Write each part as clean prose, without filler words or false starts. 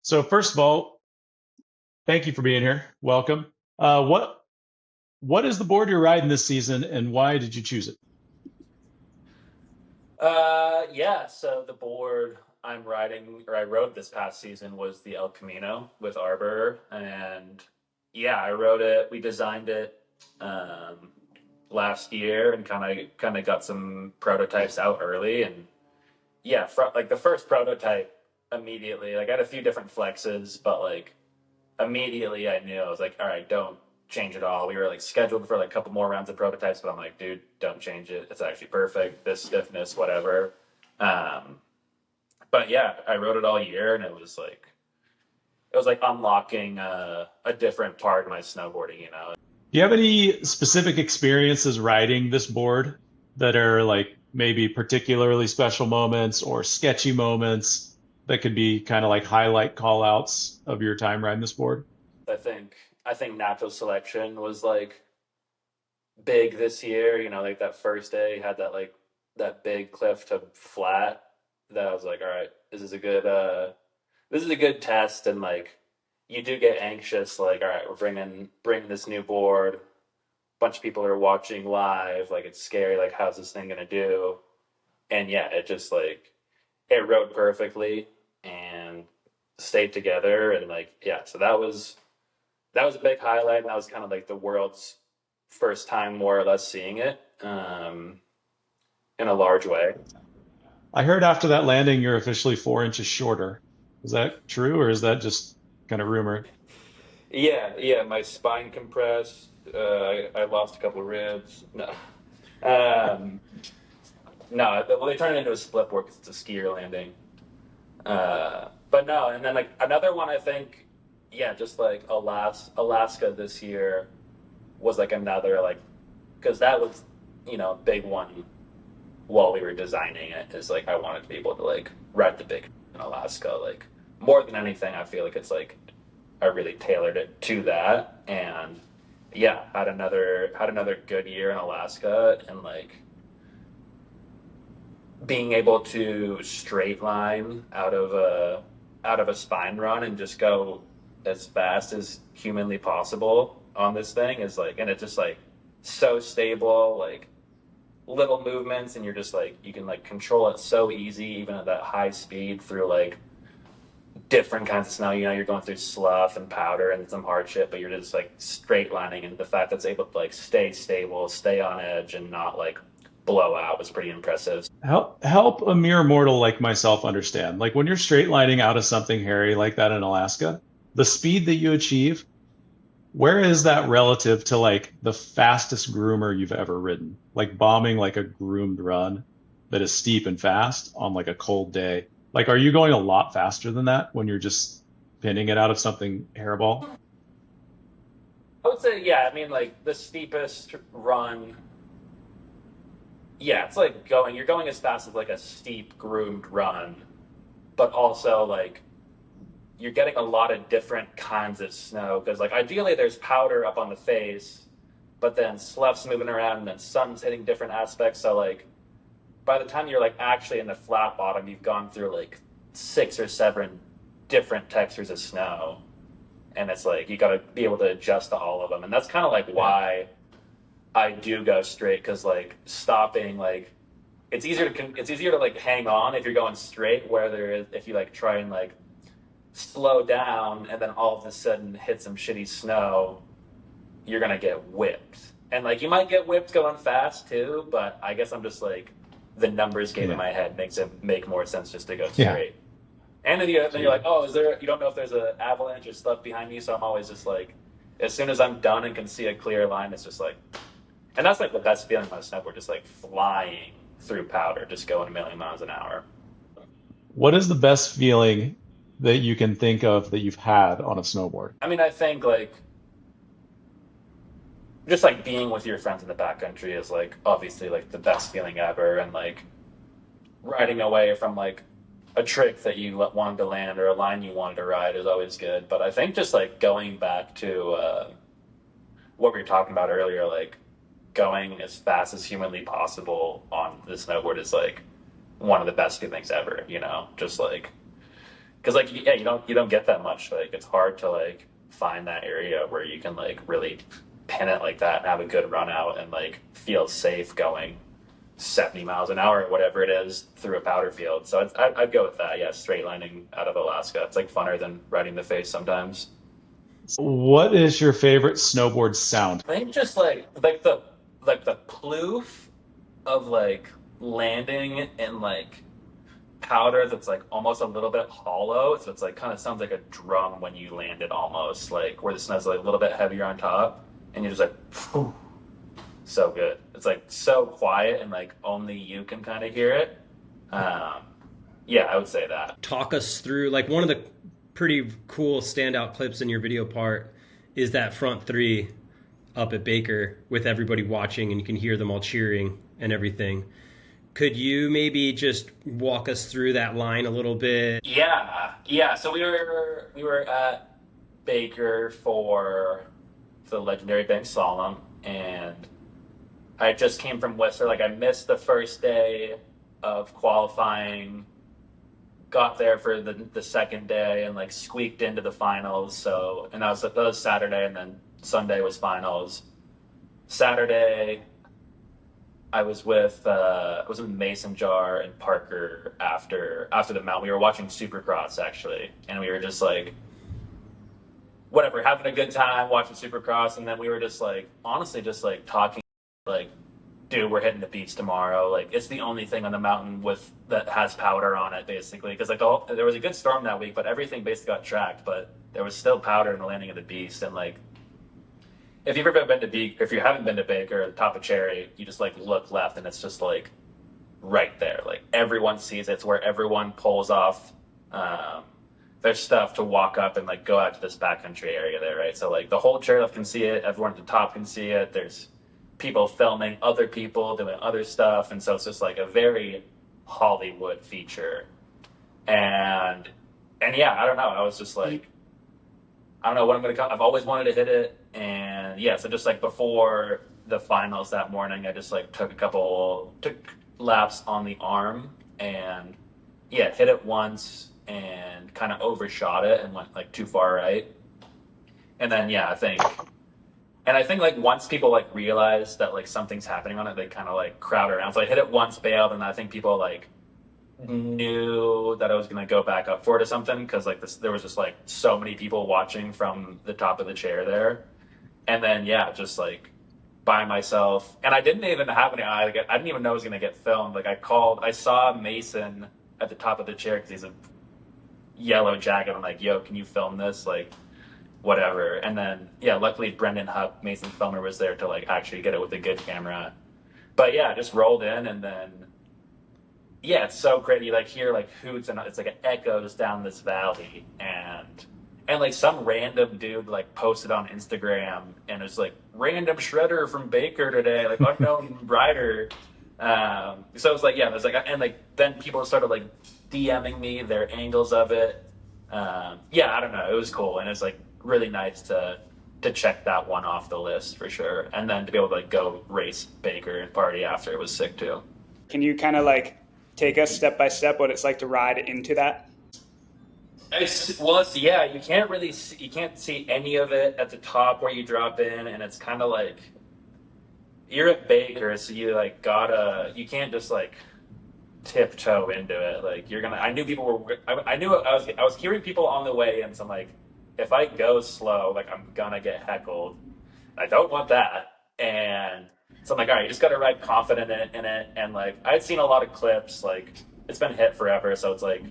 So first of all, thank you for being here. Welcome. What is the board you're riding this season, and why did you choose it? Yeah, so the board I'm riding, or I rode this past season, was the El Camino with Arbor, and yeah, I rode it. We designed it um, last year, and kind of got some prototypes out early, and yeah, like the first prototype, immediately, like I had a few different flexes, but like immediately I knew I was like, all right, don't change it all. We were like scheduled for like a couple more rounds of prototypes, but I'm like, dude, don't change it. It's actually perfect. This stiffness, whatever. Um, but yeah, I wrote it all year, and it was like unlocking a different part of my snowboarding. Do you have any specific experiences riding this board that are like maybe particularly special moments or sketchy moments that could be kind of like highlight call outs of your time riding this board? I think natural selection was like big this year. Like that first day had that big cliff to flat. That I was like, all right, this is a good test, and like you do get anxious. Like, all right, we're bringing this new board. Bunch of people are watching live. Like, it's scary. Like, how's this thing gonna do? And yeah, it just like it rode perfectly and stayed together. And like, yeah, so that was a big highlight. And that was kind of like the world's first time, more or less, seeing it in a large way. I heard after that landing you're officially 4 inches shorter. Is that true, or is that just kind of rumor? Yeah, yeah, my spine compressed. I lost a couple of ribs. No, um, no. Well, they turned it into a split board because it's a skier landing. But no, and then like another one, I think, yeah, just like Alaska this year was like another like because that was a big one while we were designing it. Is like I wanted to be able to like ride the big in Alaska like more than anything. I feel like it's like I really tailored it to that, and yeah, had another good year in Alaska, and like being able to straight line out of a spine run and just go as fast as humanly possible on this thing is like, and it's just like so stable, like little movements, and you're just like you can like control it so easy even at that high speed through like different kinds of snow. You're going through slough and powder and some hardship, but you're just like straight lining, and the fact that's able to like stay stable, stay on edge, and not like blow out was pretty impressive. Help a mere mortal like myself understand. Like when you're straight lining out of something hairy like that in Alaska, the speed that you achieve, where is that relative to like the fastest groomer you've ever ridden? Like bombing like a groomed run that is steep and fast on like a cold day. Like are you going a lot faster than that when you're just pinning it out of something hairball? I would say, yeah. I mean, like the steepest run, yeah, it's like you're going as fast as like a steep groomed run, but also like you're getting a lot of different kinds of snow because like ideally there's powder up on the face, but then slough's moving around and then sun's hitting different aspects. So like by the time you're like actually in the flat bottom, you've gone through like 6 or 7 different textures of snow, and it's like you got to be able to adjust to all of them, and that's kind of like Yeah. why I do go straight, because like stopping like it's easier to like hang on if you're going straight, where there is if you like try and like slow down and then all of a sudden hit some shitty snow, you're gonna get whipped. And like you might get whipped going fast too, but I guess I'm just like the numbers game in Yeah. my head makes it make more sense just to go Yeah. straight. And then you're Gee. like, oh, is there? You don't know if there's an avalanche or stuff behind me, so I'm always just like, as soon as I'm done and can see a clear line, it's just like, and that's like the best feeling about a snowboard, just like flying through powder, just going a million miles an hour. What is the best feeling that you can think of that you've had on a snowboard? I mean, I think like just like being with your friends in the backcountry is like obviously like the best feeling ever, and like riding away from like a trick that you wanted to land or a line you wanted to ride is always good. But I think just like going back to what we were talking about earlier, like going as fast as humanly possible on the snowboard is like one of the best feelings ever. Just like because like yeah, you don't get that much. Like it's hard to like find that area where you can like really pin it like that and have a good run out and like feel safe going 70 miles an hour or whatever it is through a powder field. So I'd go with that. Yeah, straight lining out of Alaska. It's like funner than riding the face sometimes. What is your favorite snowboard sound? I think just like the ploof of like landing in like powder that's like almost a little bit hollow. So it's like kind of sounds like a drum when you land it almost like where the snow's like a little bit heavier on top and you're just like phew, so good. It's like so quiet and like only you can kind of hear it. Um, yeah, I would say that. Talk us through, like, one of the pretty cool standout clips in your video part is that front three up at Baker with everybody watching and you can hear them all cheering and everything. Could you maybe just walk us through that line a little bit? Yeah. So we were at Baker for the legendary bank slalom, and I just came from Whistler. Like I missed the first day of qualifying, got there for the second day, and like squeaked into the finals. So and that was Saturday, and then Sunday was finals. Saturday, I was with Mason Jar and Parker after the mount. We were watching Supercross actually, and we were just like, whatever, having a good time watching Supercross, and then we were just like, honestly, just like talking, like, dude, we're hitting the beach tomorrow. Like, it's the only thing on the mountain with that has powder on it, basically, because like there was a good storm that week, but everything basically got tracked, but there was still powder in the landing of the beast, and like if you've ever been to if you haven't been to Baker, the top of Cherry, you just like look left and it's just like right there. Like everyone sees it. It's where everyone pulls off their stuff to walk up and like go out to this backcountry area there, right? So like the whole chairlift can see it. Everyone at the top can see it. There's people filming other people doing other stuff, and so it's just like a very Hollywood feature. And yeah, I don't know. I was just like, I don't know what I'm gonna come. I've always wanted to hit it, and yeah. So just like before the finals that morning, I just like took laps on the arm, and yeah, hit it once and kind of overshot it and went like too far right. And then yeah, I think like once people like realize that like something's happening on it, they kind of like crowd around. So I hit it once, bailed, and I think people like knew that I was gonna go back up for it or something, because like there was just like so many people watching from the top of the chair there, and then yeah, just like by myself, and I didn't even have any. I didn't even know it was gonna get filmed. Like I saw Mason at the top of the chair because he's a yellow jacket. I'm like, yo, can you film this? Like, whatever. And then yeah, luckily Brendan Huck, Mason's filmer, was there to like actually get it with a good camera. But yeah, just rolled in, and then yeah, it's so great. You like hear like hoots, and it's like it echoes down this valley, and like some random dude like posted on Instagram, and it's like random shredder from Baker today, like unknown rider. So it's like yeah, there's like, and like then people started like DMing me their angles of it. Yeah, I don't know, it was cool, and it's like really nice to check that one off the list for sure, and then to be able to like go race Baker and party after, it was sick too. Can you kind of like take us step by step what it's like to ride into that? Yeah, you can't see any of it at the top where you drop in, and it's kind of like you're at Baker, so you can't just like tiptoe into it. Like I knew people were, I was hearing people on the way in, so I'm like, if I go slow, like I'm gonna get heckled. I don't want that. And so I'm like, all right, you just got to ride confident in it. And like, I'd seen a lot of clips, like it's been hit forever. So it's like,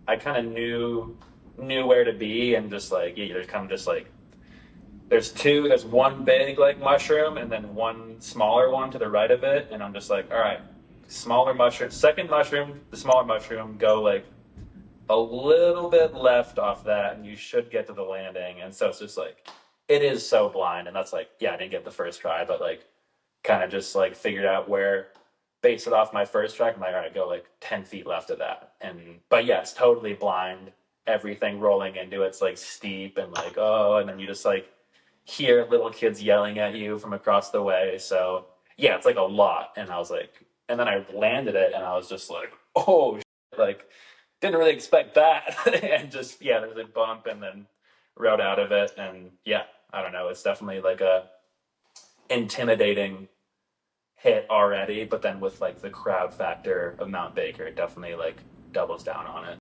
I kind of knew where to be, and just like, yeah, there's kind of just like, there's one big like mushroom and then one smaller one to the right of it. And I'm just like, all right, smaller mushroom, second mushroom, the smaller mushroom, go like a little bit left off that, and you should get to the landing. And so it's just like, it is so blind. And that's like, yeah, I didn't get the first try, but like, kind of just like figured out where, based it off my first track. I'm like, all right, go like 10 feet left of that. But yeah, it's totally blind. Everything rolling into it's like steep, and like, oh, and then you just like hear little kids yelling at you from across the way. So yeah, it's like a lot. And I was like, and then I landed it, and I was just like, oh, like didn't really expect that. And just, yeah, there's a bump and then rode out of it. And yeah, I don't know. It's definitely like a intimidating hit already, but then with like the crowd factor of Mount Baker, it definitely like doubles down on it.